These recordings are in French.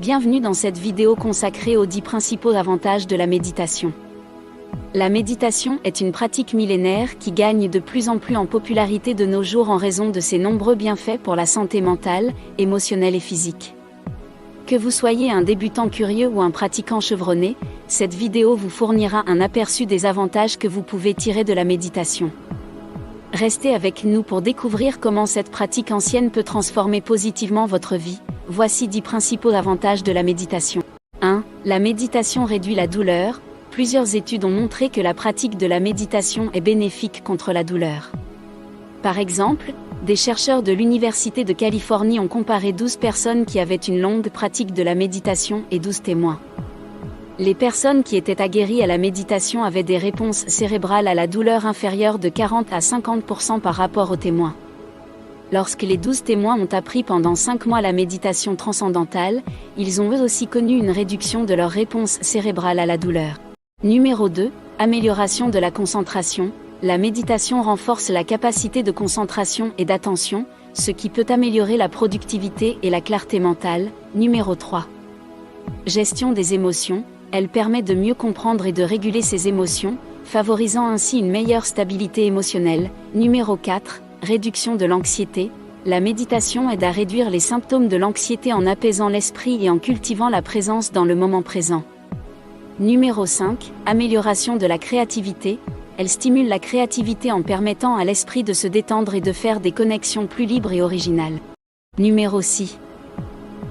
Bienvenue dans cette vidéo consacrée aux 10 principaux avantages de la méditation. La méditation est une pratique millénaire qui gagne de plus en plus en popularité de nos jours en raison de ses nombreux bienfaits pour la santé mentale, émotionnelle et physique. Que vous soyez un débutant curieux ou un pratiquant chevronné, cette vidéo vous fournira un aperçu des avantages que vous pouvez tirer de la méditation. Restez avec nous pour découvrir comment cette pratique ancienne peut transformer positivement votre vie. Voici 10 principaux avantages de la méditation. 1. La méditation réduit la douleur. Plusieurs études ont montré que la pratique de la méditation est bénéfique contre la douleur. Par exemple, des chercheurs de l'Université de Californie ont comparé 12 personnes qui avaient une longue pratique de la méditation et 12 témoins. Les personnes qui étaient aguerries à la méditation avaient des réponses cérébrales à la douleur inférieures de 40 à 50% par rapport aux témoins. Lorsque les 12 témoins ont appris pendant 5 mois la méditation transcendantale, ils ont eux aussi connu une réduction de leur réponse cérébrale à la douleur. Numéro 2. Amélioration de la concentration. La méditation renforce la capacité de concentration et d'attention, ce qui peut améliorer la productivité et la clarté mentale. Numéro 3. Gestion des émotions. Elle permet de mieux comprendre et de réguler ses émotions, favorisant ainsi une meilleure stabilité émotionnelle. Numéro 4. Réduction de l'anxiété. La méditation aide à réduire les symptômes de l'anxiété en apaisant l'esprit et en cultivant la présence dans le moment présent. Numéro 5. Amélioration de la créativité. Elle stimule la créativité en permettant à l'esprit de se détendre et de faire des connexions plus libres et originales. Numéro 6.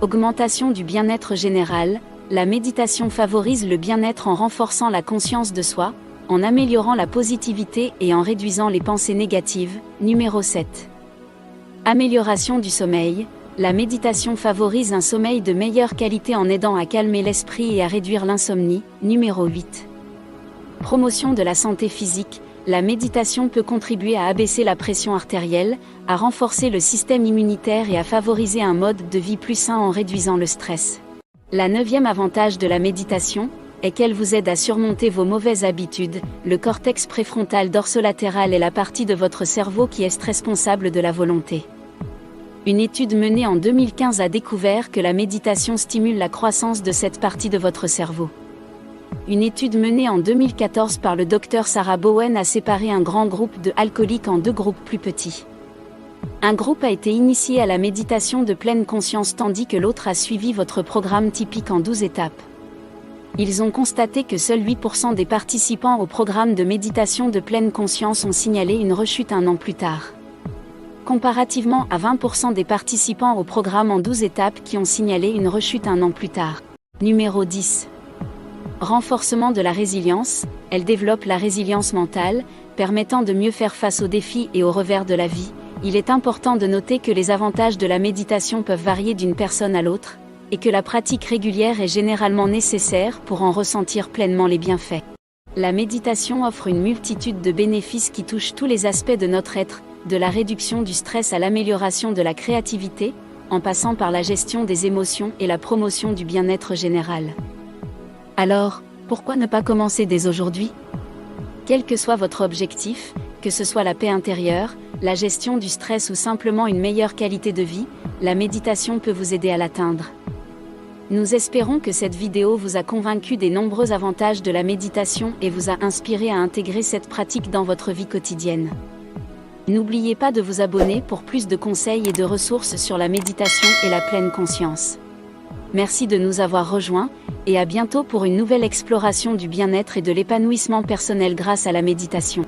Augmentation du bien-être général. La méditation favorise le bien-être en renforçant la conscience de soi, en améliorant la positivité et en réduisant les pensées négatives. Numéro 7. Amélioration du sommeil. La méditation favorise un sommeil de meilleure qualité en aidant à calmer l'esprit et à réduire l'insomnie. Numéro 8. Promotion de la santé physique. La méditation peut contribuer à abaisser la pression artérielle, à renforcer le système immunitaire et à favoriser un mode de vie plus sain en réduisant le stress. La 9e avantage de la méditation est qu'elle vous aide à surmonter vos mauvaises habitudes. Le cortex préfrontal dorsolatéral est la partie de votre cerveau qui est responsable de la volonté. Une étude menée en 2015 a découvert que la méditation stimule la croissance de cette partie de votre cerveau. Une étude menée en 2014 par le Dr Sarah Bowen a séparé un grand groupe de alcooliques en 2 groupes plus petits. Un groupe a été initié à la méditation de pleine conscience tandis que l'autre a suivi votre programme typique en 12 étapes. Ils ont constaté que seuls 8% des participants au programme de méditation de pleine conscience ont signalé une rechute 1 an plus tard. Comparativement à 20% des participants au programme en 12 étapes qui ont signalé une rechute 1 an plus tard. Numéro 10. Renforcement de la résilience. Elle développe la résilience mentale, permettant de mieux faire face aux défis et aux revers de la vie. Il est important de noter que les avantages de la méditation peuvent varier d'une personne à l'autre, et que la pratique régulière est généralement nécessaire pour en ressentir pleinement les bienfaits. La méditation offre une multitude de bénéfices qui touchent tous les aspects de notre être, de la réduction du stress à l'amélioration de la créativité, en passant par la gestion des émotions et la promotion du bien-être général. Alors, pourquoi ne pas commencer dès aujourd'hui ? Quel que soit votre objectif, que ce soit la paix intérieure, la gestion du stress ou simplement une meilleure qualité de vie, la méditation peut vous aider à l'atteindre. Nous espérons que cette vidéo vous a convaincu des nombreux avantages de la méditation et vous a inspiré à intégrer cette pratique dans votre vie quotidienne. N'oubliez pas de vous abonner pour plus de conseils et de ressources sur la méditation et la pleine conscience. Merci de nous avoir rejoints, et à bientôt pour une nouvelle exploration du bien-être et de l'épanouissement personnel grâce à la méditation.